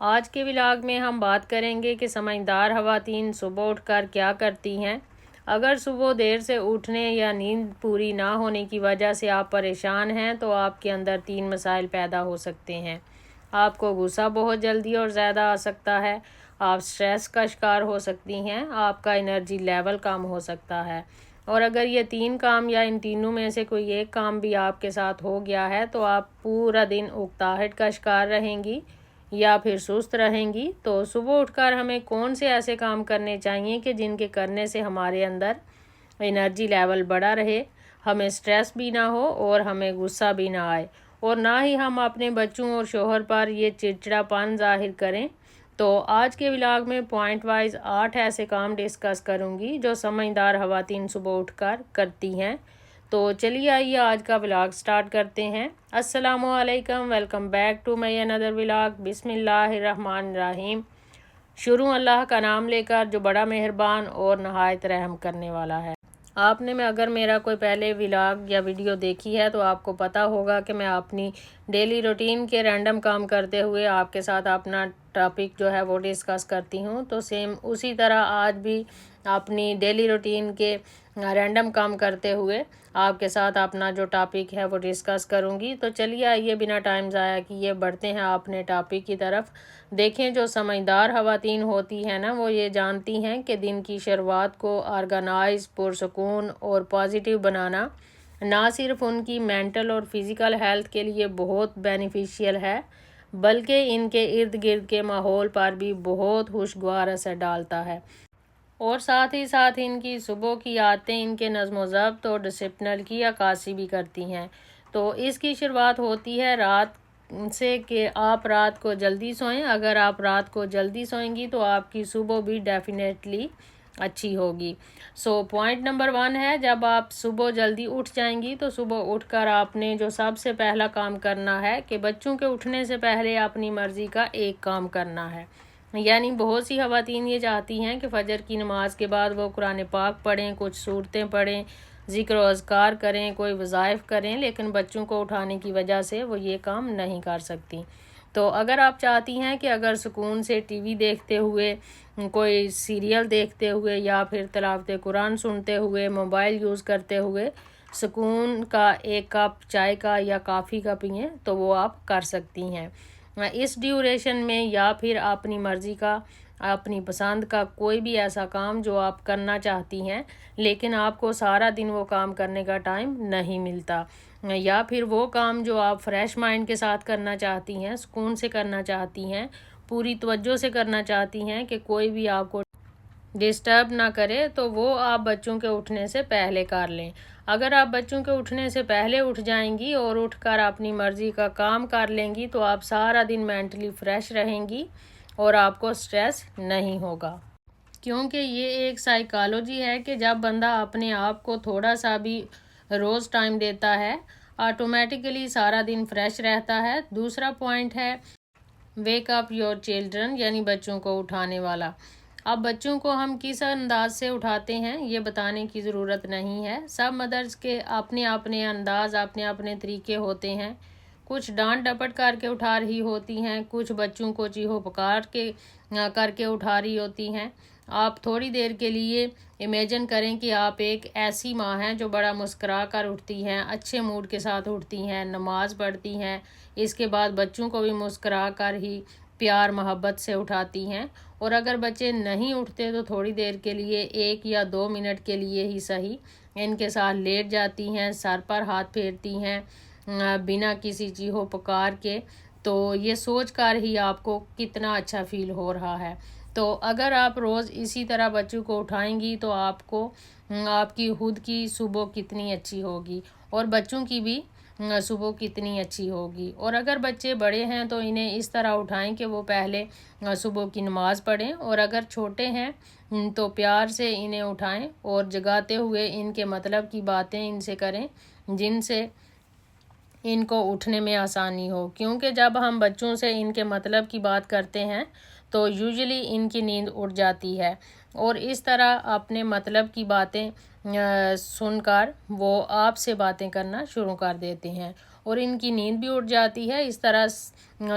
آج کے ولاگ میں ہم بات کریں گے کہ سمجھدار خواتین صبح اٹھ کر کیا کرتی ہیں۔ اگر صبح دیر سے اٹھنے یا نیند پوری نہ ہونے کی وجہ سے آپ پریشان ہیں تو آپ کے اندر 3 مسائل پیدا ہو سکتے ہیں۔ آپ کو غصہ بہت جلدی اور زیادہ آ سکتا ہے، آپ سٹریس کا شکار ہو سکتی ہیں، آپ کا انرجی لیول کم ہو سکتا ہے، اور اگر یہ 3 کام یا ان تینوں میں سے کوئی ایک کام بھی آپ کے ساتھ ہو گیا ہے تو آپ پورا دن اکتاہٹ کا شکار رہیں گی یا پھر سست رہیں گی۔ تو صبح اٹھ کر ہمیں کون سے ایسے کام کرنے چاہیے کہ جن کے کرنے سے ہمارے اندر انرجی لیول بڑا رہے، ہمیں سٹریس بھی نہ ہو اور ہمیں غصہ بھی نہ آئے، اور نہ ہی ہم اپنے بچوں اور شوہر پر یہ چڑچڑا پن ظاہر کریں۔ تو آج کے ولاگ میں پوائنٹ وائز 8 ایسے کام ڈسکس کروں گی جو سمجھدار خواتین صبح اٹھ کر کرتی ہیں۔ تو چلیے آئیے آج کا ولاگ سٹارٹ کرتے ہیں۔ السلام علیکم، ویلکم بیک ٹو مائی اندر ولاگ۔ بسم اللہ الرحمن الرحیم۔ شروع اللہ کا نام لے کر جو بڑا مہربان اور نہایت رحم کرنے والا ہے۔ آپ نے اگر میرا کوئی پہلے ولاگ یا ویڈیو دیکھی ہے تو آپ کو پتہ ہوگا کہ میں اپنی ڈیلی روٹین کے رینڈم کام کرتے ہوئے آپ کے ساتھ اپنا ٹاپک جو ہے وہ ڈسکس کرتی ہوں۔ تو سیم اسی طرح آج بھی اپنی ڈیلی روٹین کے رینڈم کام کرتے ہوئے آپ کے ساتھ اپنا جو ٹاپک ہے وہ ڈسکس کروں گی۔ تو چلیے آئیے بنا ٹائم ضائع کیے بڑھتے ہیں اپنے ٹاپک کی طرف۔ دیکھیں، جو سمجھدار خواتین ہوتی ہیں نا، وہ یہ جانتی ہیں کہ دن کی شروعات کو آرگنائز، پرسکون اور پازیٹیو بنانا نہ صرف ان کی مینٹل اور فزیکل ہیلتھ کے لیے بہت بینیفیشیل ہے، بلکہ ان کے ارد گرد کے ماحول پر بھی بہت خوشگوار اثر ڈالتا ہے، اور ساتھ ہی ساتھ ان کی صبح کی عادتیں ان کے نظم و ضبط اور ڈسپلن کی عکاسی بھی کرتی ہیں۔ تو اس کی شروعات ہوتی ہے رات سے کہ آپ رات کو جلدی سوئیں۔ اگر آپ رات کو جلدی سوئیں گی تو آپ کی صبح بھی ڈیفینیٹلی اچھی ہوگی۔ پوائنٹ نمبر 1 ہے، جب آپ صبح جلدی اٹھ جائیں گی تو صبح اٹھ کر آپ نے جو سب سے پہلا کام کرنا ہے کہ بچوں کے اٹھنے سے پہلے اپنی مرضی کا ایک کام کرنا ہے۔ یعنی بہت سی خواتین یہ چاہتی ہیں کہ فجر کی نماز کے بعد وہ قرآن پاک پڑھیں، کچھ سورتیں پڑھیں، ذکر و اذکار کریں، کوئی وظائف کریں، لیکن بچوں کو اٹھانے کی وجہ سے وہ یہ کام نہیں کر سکتی۔ تو اگر آپ چاہتی ہیں کہ اگر سکون سے ٹی وی دیکھتے ہوئے، کوئی سیریل دیکھتے ہوئے یا پھر تلاوت قرآن سنتے ہوئے، موبائل یوز کرتے ہوئے سکون کا ایک کپ چائے کا یا کافی کا پئیں تو وہ آپ کر سکتی ہیں اس ڈیوریشن میں، یا پھر اپنی مرضی کا، اپنی پسند کا کوئی بھی ایسا کام جو آپ کرنا چاہتی ہیں لیکن آپ کو سارا دن وہ کام کرنے کا ٹائم نہیں ملتا، یا پھر وہ کام جو آپ فریش مائنڈ کے ساتھ کرنا چاہتی ہیں، سکون سے کرنا چاہتی ہیں، پوری توجہ سے کرنا چاہتی ہیں کہ کوئی بھی آپ کو ڈسٹرب نہ کرے، تو وہ آپ بچوں کے اٹھنے سے پہلے کر لیں۔ اگر آپ بچوں کے اٹھنے سے پہلے اٹھ جائیں گی اور اٹھ کر اپنی مرضی کا کام کر لیں گی تو آپ سارا دن مینٹلی فریش رہیں گی اور آپ کو سٹریس نہیں ہوگا، کیونکہ یہ ایک سائیکالوجی ہے کہ جب بندہ اپنے آپ کو تھوڑا سا بھی روز ٹائم دیتا ہے آٹومیٹیکلی سارا دن فریش رہتا ہے۔ دوسرا پوائنٹ ہے ویک اپ یور چلڈرن، یعنی بچوں کو اٹھانے والا۔ اب بچوں کو ہم کس انداز سے اٹھاتے ہیں یہ بتانے کی ضرورت نہیں ہے، سب مدرس کے اپنے اپنے انداز، اپنے اپنے طریقے ہوتے ہیں۔ کچھ ڈانٹ ڈپٹ کر کے اٹھا رہی ہوتی ہیں، کچھ بچوں کو چیخو پکار کے کر کے اٹھا رہی ہوتی ہیں۔ آپ تھوڑی دیر کے لیے امیجن کریں کہ آپ ایک ایسی ماں ہیں جو بڑا مسکرا کر اٹھتی ہیں، اچھے موڈ کے ساتھ اٹھتی ہیں، نماز پڑھتی ہیں، اس کے بعد بچوں کو بھی مسکرا کر ہی پیار محبت سے اٹھاتی ہیں، اور اگر بچے نہیں اٹھتے تو تھوڑی دیر کے لیے 1 یا 2 منٹ کے لیے ہی صحیح ان کے ساتھ لیٹ جاتی ہیں، سر پر ہاتھ پھیرتی ہیں بنا کسی چیخو پکار کے۔ تو یہ سوچ کر ہی آپ کو کتنا اچھا فیل ہو رہا ہے۔ تو اگر آپ روز اسی طرح بچوں کو اٹھائیں گی تو آپ کو آپ کی خود کی صبح کتنی اچھی ہوگی اور بچوں کی بھی صبح کتنی اچھی ہوگی۔ اور اگر بچے بڑے ہیں تو انہیں اس طرح اٹھائیں کہ وہ پہلے صبح کی نماز پڑھیں، اور اگر چھوٹے ہیں تو پیار سے انہیں اٹھائیں اور جگاتے ہوئے ان کے مطلب کی باتیں ان سے کریں جن سے ان کو اٹھنے میں آسانی ہو، کیونکہ جب ہم بچوں سے ان کے مطلب کی بات کرتے ہیں تو یوزلی ان کی نیند اٹھ جاتی ہے، اور اس طرح اپنے مطلب کی باتیں سن کر وہ آپ سے باتیں کرنا شروع کر دیتے ہیں، اور ان کی نیند بھی اٹھ جاتی ہے۔ اس طرح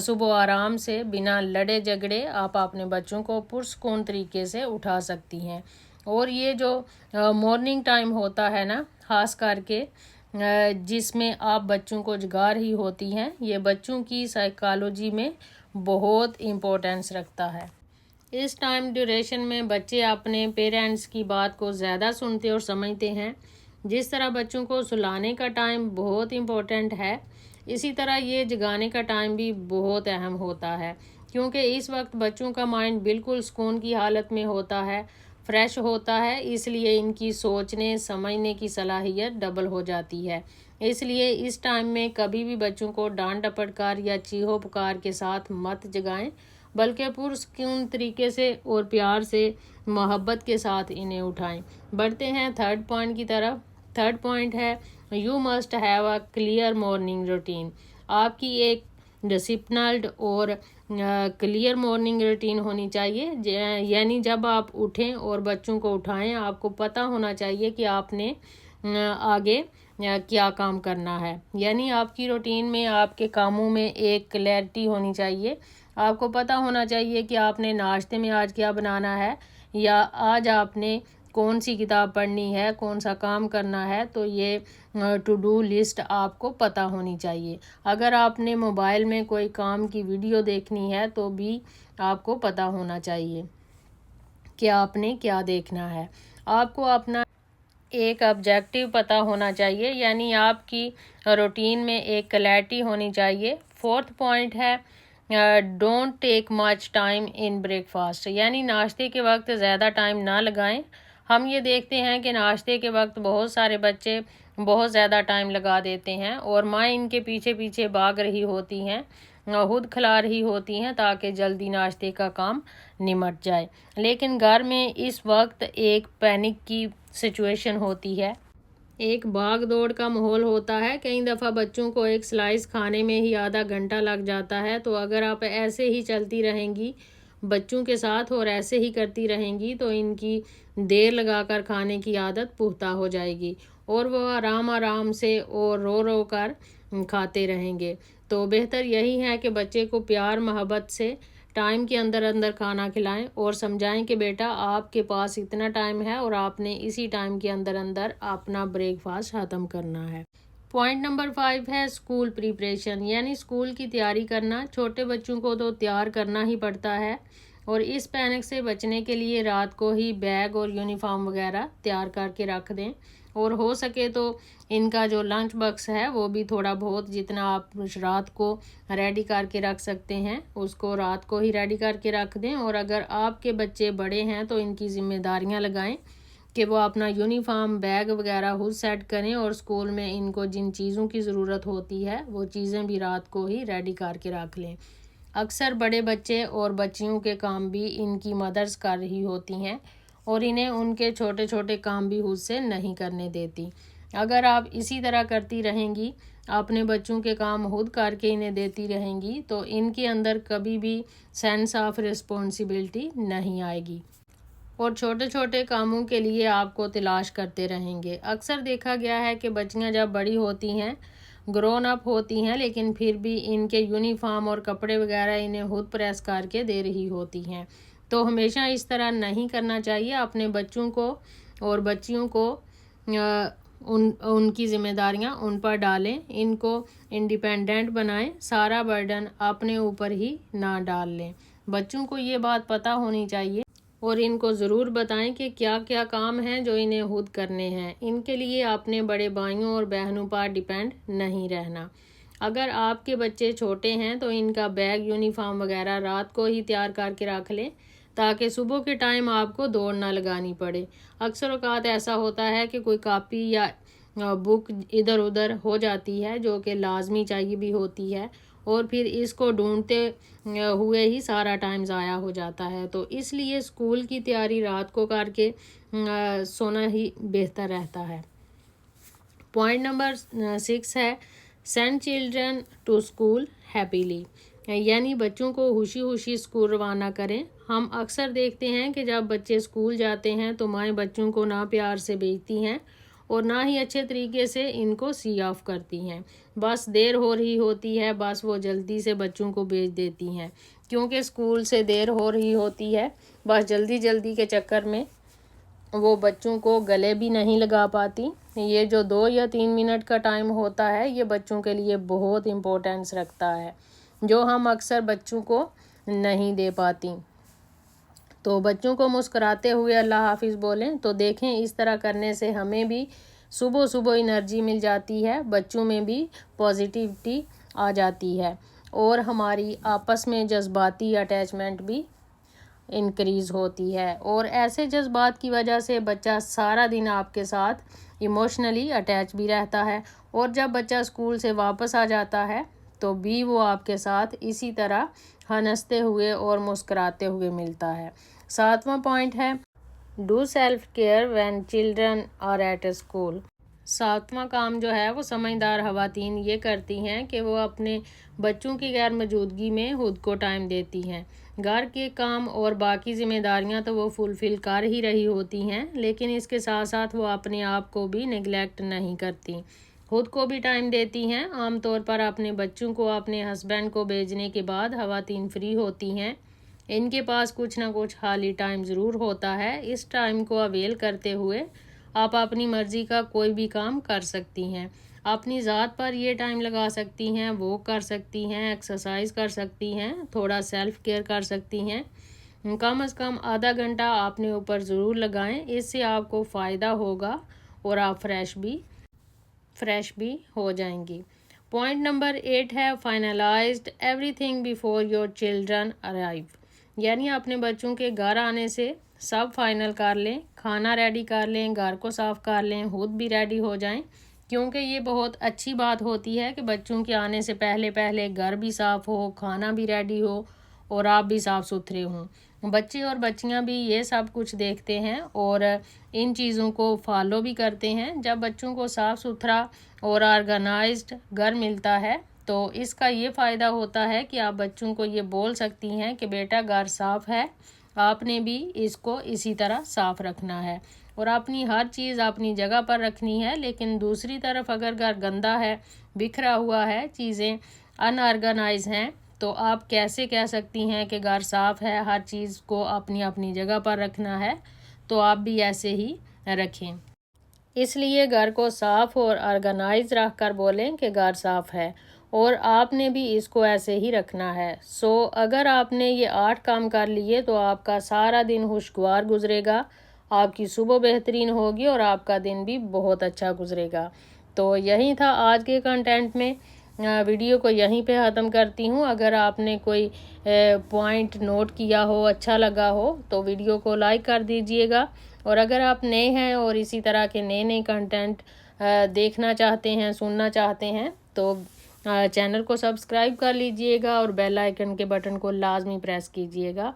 صبح آرام سے بنا لڑے جھگڑے آپ اپنے بچوں کو پرسکون طریقے سے اٹھا سکتی ہیں۔ اور یہ جو مارننگ ٹائم ہوتا ہے نا، خاص کر کے جس میں آپ بچوں کو جگا رہی ہوتی ہیں، یہ بچوں کی سائیکالوجی میں بہت امپورٹنس رکھتا ہے۔ اس ٹائم ڈیوریشن میں بچے اپنے پیرنٹس کی بات کو زیادہ سنتے اور سمجھتے ہیں۔ جس طرح بچوں کو سلانے کا ٹائم بہت امپورٹنٹ ہے، اسی طرح یہ جگانے کا ٹائم بھی بہت اہم ہوتا ہے، کیونکہ اس وقت بچوں کا مائنڈ بالکل سکون کی حالت میں ہوتا ہے، فریش ہوتا ہے، اس لیے ان کی سوچنے سمجھنے کی صلاحیت ڈبل ہو جاتی ہے۔ اس لیے اس ٹائم میں کبھی بھی بچوں کو ڈانٹ ڈپٹ کر یا چیخو پکار کے ساتھ مت جگائیں، بلکہ پرسکون طریقے سے اور پیار سے محبت کے ساتھ انہیں اٹھائیں۔ بڑھتے ہیں تھرڈ پوائنٹ کی طرف۔ تھرڈ پوائنٹ ہے you must have a clear morning routine. آپ کی ایک ڈسپلنڈ اور کلیئر مارننگ روٹین ہونی چاہیے، یعنی جب آپ اٹھیں اور بچوں کو اٹھائیں، آپ کو پتہ ہونا چاہیے کہ آپ نے آگے کیا کام کرنا ہے، یعنی آپ کی روٹین میں آپ کے کاموں میں ایک کلیئرٹی ہونی چاہیے۔ آپ کو پتہ ہونا چاہیے کہ آپ نے ناشتے میں آج کیا بنانا ہے، یا آج آپ نے کون سی کتاب پڑھنی ہے، کون سا کام کرنا ہے، تو یہ ٹو ڈو لسٹ آپ کو پتہ ہونی چاہیے۔ اگر آپ نے موبائل میں کوئی کام کی ویڈیو دیکھنی ہے تو بھی آپ کو پتہ ہونا چاہیے کہ آپ نے کیا دیکھنا ہے۔ آپ کو اپنا ایک آبجیکٹیو پتہ ہونا چاہیے، یعنی آپ کی روٹین میں ایک کلیئرٹی ہونی چاہیے۔ فورتھ پوائنٹ ہے don't take much time in break fast, یعنی ناشتے کے وقت زیادہ ٹائم نہ لگائیں۔ ہم یہ دیکھتے ہیں کہ ناشتے کے وقت بہت سارے بچے بہت زیادہ ٹائم لگا دیتے ہیں، اور مائیں ان کے پیچھے پیچھے بھاگ رہی ہوتی ہیں، خود کھلا رہی ہوتی ہیں تاکہ جلدی ناشتے کا کام نمٹ جائے۔ لیکن گھر میں اس وقت ایک پینک کی سچویشن ہوتی ہے، ایک بھاگ دوڑ کا ماحول ہوتا ہے۔ کئی دفعہ بچوں کو ایک سلائس کھانے میں ہی آدھا گھنٹہ لگ جاتا ہے، تو اگر آپ ایسے ہی چلتی رہیں گی بچوں کے ساتھ اور ایسے ہی کرتی رہیں گی تو ان کی دیر لگا کر کھانے کی عادت پختہ ہو جائے گی، اور وہ آرام آرام سے اور رو رو کر کھاتے رہیں گے۔ تو بہتر یہی ہے کہ بچے کو پیار محبت سے ٹائم کے اندر اندر کھانا کھلائیں اور سمجھائیں کہ بیٹا آپ کے پاس اتنا ٹائم ہے اور آپ نے اسی ٹائم کے اندر اندر اپنا بریک فاسٹ ختم کرنا ہے۔ پوائنٹ نمبر 5 ہے اسکول پریپریشن، یعنی اسکول کی تیاری کرنا۔ چھوٹے بچوں کو تو تیار کرنا ہی پڑتا ہے، اور اس پینک سے بچنے کے لیے رات کو ہی بیگ اور یونیفارم وغیرہ تیار کر کے رکھ دیں، اور ہو سکے تو ان کا جو لنچ باکس ہے وہ بھی تھوڑا بہت جتنا آپ رات کو ریڈی کر کے رکھ سکتے ہیں اس کو رات کو ہی ریڈی کر کے رکھ دیں۔ اور اگر آپ کے بچے بڑے ہیں تو ان کی ذمہ داریاں لگائیں کہ وہ اپنا یونیفارم بیگ وغیرہ خود سیٹ کریں، اور اسکول میں ان کو جن چیزوں کی ضرورت ہوتی ہے وہ چیزیں بھی رات کو ہی ریڈی کر کے رکھ لیں۔ اکثر بڑے بچے اور بچیوں کے کام بھی ان کی مدرس کر رہی ہوتی ہیں، اور انہیں ان کے چھوٹے چھوٹے کام بھی خود سے نہیں کرنے دیتی۔ اگر آپ اسی طرح کرتی رہیں گی، اپنے بچوں کے کام خود کر کے انہیں دیتی رہیں گی، تو ان کے اندر کبھی بھی سینس آف رسپانسبلٹی نہیں آئے گی، اور چھوٹے چھوٹے کاموں کے لیے آپ کو تلاش کرتے رہیں گے۔ اکثر دیکھا گیا ہے کہ بچیاں جب بڑی ہوتی ہیں، گرون اپ ہوتی ہیں، لیکن پھر بھی ان کے یونیفارم اور کپڑے وغیرہ انہیں خود پریس کر کے دے رہی ہوتی ہیں۔ تو ہمیشہ اس طرح نہیں کرنا چاہیے۔ اپنے بچوں کو اور بچیوں کو ان کی ذمہ داریاں ان پر ڈالیں، ان کو انڈیپینڈنٹ بنائیں، سارا برڈن اپنے اوپر ہی نہ ڈال لیں۔ بچوں کو یہ بات پتہ ہونی چاہیے، اور ان کو ضرور بتائیں کہ کیا کیا کام ہیں جو انہیں خود کرنے ہیں۔ ان کے لیے اپنے بڑے بھائیوں اور بہنوں پر ڈیپینڈ نہیں رہنا۔ اگر آپ کے بچے چھوٹے ہیں تو ان کا بیگ یونیفارم وغیرہ رات کو ہی تیار کر کے رکھ لیں، تاکہ صبح کے ٹائم آپ کو دوڑ نہ لگانی پڑے۔ اکثر اوقات ایسا ہوتا ہے کہ کوئی کاپی یا بک ادھر ادھر ہو جاتی ہے جو کہ لازمی چاہیے بھی ہوتی ہے، اور پھر اس کو ڈھونڈتے ہوئے ہی سارا ٹائم ضائع ہو جاتا ہے۔ تو اس لیے اسکول کی تیاری رات کو کر کے سونا ہی بہتر رہتا ہے۔ پوائنٹ نمبر 6 ہے send children to school happily, یعنی بچوں کو خوشی خوشی اسکول روانہ کریں۔ ہم اکثر دیکھتے ہیں کہ جب بچے اسکول جاتے ہیں تو مائیں بچوں کو نہ پیار سے بھیجتی ہیں، اور نہ ہی اچھے طریقے سے ان کو سی آف کرتی ہیں۔ بس دیر ہو رہی ہوتی ہے، بس وہ جلدی سے بچوں کو بھیج دیتی ہیں، کیونکہ اسکول سے دیر ہو رہی ہوتی ہے، بس جلدی جلدی کے چکر میں وہ بچوں کو گلے بھی نہیں لگا پاتی۔ یہ جو 2 یا 3 منٹ کا ٹائم ہوتا ہے، یہ بچوں کے لیے بہت امپورٹینس رکھتا ہے، جو ہم اکثر بچوں کو نہیں دے پاتی۔ تو بچوں کو مسکراتے ہوئے اللہ حافظ بولیں تو دیکھیں، اس طرح کرنے سے ہمیں بھی صبح صبح انرجی مل جاتی ہے، بچوں میں بھی پازیٹیوٹی آ جاتی ہے، اور ہماری آپس میں جذباتی اٹیچمنٹ بھی انکریز ہوتی ہے، اور ایسے جذبات کی وجہ سے بچہ سارا دن آپ کے ساتھ ایموشنلی اٹیچ بھی رہتا ہے، اور جب بچہ اسکول سے واپس آ جاتا ہے تو بھی وہ آپ کے ساتھ اسی طرح ہنستے ہوئے اور مسکراتے ہوئے ملتا ہے۔ 7واں پوائنٹ ہے do self care when children are at school. 7واں کام جو ہے وہ سمجھدار خواتین یہ کرتی ہیں کہ وہ اپنے بچوں کی غیر موجودگی میں خود کو ٹائم دیتی ہیں۔ گھر کے کام اور باقی ذمہ داریاں تو وہ فلفل کر ہی رہی ہوتی ہیں، لیکن اس کے ساتھ ساتھ وہ اپنے آپ کو بھی نیگلیکٹ نہیں کرتی، خود کو بھی ٹائم دیتی ہیں۔ عام طور پر اپنے بچوں کو اپنے ہسبینڈ کو بھیجنے کے بعد خواتین فری ہوتی ہیں، ان کے پاس کچھ نہ کچھ خالی ٹائم ضرور ہوتا ہے۔ اس ٹائم کو اویل کرتے ہوئے آپ اپنی مرضی کا کوئی بھی کام کر سکتی ہیں، اپنی ذات پر یہ ٹائم لگا سکتی ہیں، واک کر سکتی ہیں، ایکسرسائز کر سکتی ہیں، تھوڑا سیلف کیئر کر سکتی ہیں۔ کم از کم آدھا گھنٹہ اپنے اوپر ضرور لگائیں، اس سے آپ کو فائدہ ہوگا اور آپ فریش بھی ہو جائیں گی۔ پوائنٹ نمبر 8 ہے finalised every thing before your children arrive, یعنی اپنے بچوں کے گھر آنے سے سب فائنل کر لیں، کھانا ریڈی کر لیں، گھر کو صاف کر لیں، خود بھی ریڈی ہو جائیں، کیونکہ یہ بہت اچھی بات ہوتی ہے کہ بچوں کے آنے سے پہلے گھر بھی صاف ہو، کھانا بھی ریڈی ہو اور آپ بھی صاف ستھرے ہوں۔ بچے اور بچیاں بھی یہ سب کچھ دیکھتے ہیں اور ان چیزوں کو فالو بھی کرتے ہیں۔ جب بچوں کو صاف ستھرا اور آرگنائزڈ گھر ملتا ہے تو اس کا یہ فائدہ ہوتا ہے کہ آپ بچوں کو یہ بول سکتی ہیں کہ بیٹا گھر صاف ہے، آپ نے بھی اس کو اسی طرح صاف رکھنا ہے، اور اپنی ہر چیز اپنی جگہ پر رکھنی ہے۔ لیکن دوسری طرف اگر گھر گندا ہے، بکھرا ہوا ہے، چیزیں ان آرگنائز ہیں، تو آپ کیسے کہہ سکتی ہیں کہ گھر صاف ہے، ہر چیز کو اپنی جگہ پر رکھنا ہے؟ تو آپ بھی ایسے ہی رکھیں۔ اس لیے گھر کو صاف اور آرگنائز رکھ کر بولیں کہ گھر صاف ہے، اور آپ نے بھی اس کو ایسے ہی رکھنا ہے۔ اگر آپ نے یہ 8 کام کر لیے تو آپ کا سارا دن خوشگوار گزرے گا، آپ کی صبح بہترین ہوگی اور آپ کا دن بھی بہت اچھا گزرے گا۔ تو یہی تھا آج کے کنٹینٹ میں، ویڈیو کو یہیں پہ ختم کرتی ہوں۔ اگر آپ نے کوئی پوائنٹ نوٹ کیا ہو، اچھا لگا ہو تو ویڈیو کو لائک کر دیجئے گا، اور اگر آپ نئے ہیں اور اسی طرح کے نئے کنٹینٹ دیکھنا چاہتے ہیں، سننا چاہتے ہیں تو چینل کو سبسکرائب کر لیجئے گا اور بیل آئیکن کے بٹن کو لازمی پریس کیجئے گا،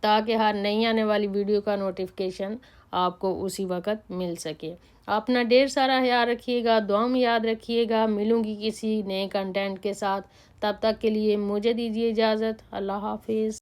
تاکہ ہر نئی آنے والی ویڈیو کا نوٹیفیکیشن آپ کو اسی وقت مل سکے۔ اپنا ڈھیر سارا خیال رکھیے گا، دعاؤں میں یاد رکھیے گا۔ ملوں گی کسی نئے کنٹینٹ کے ساتھ، تب تک کے لیے مجھے دیجیے اجازت۔ اللہ حافظ۔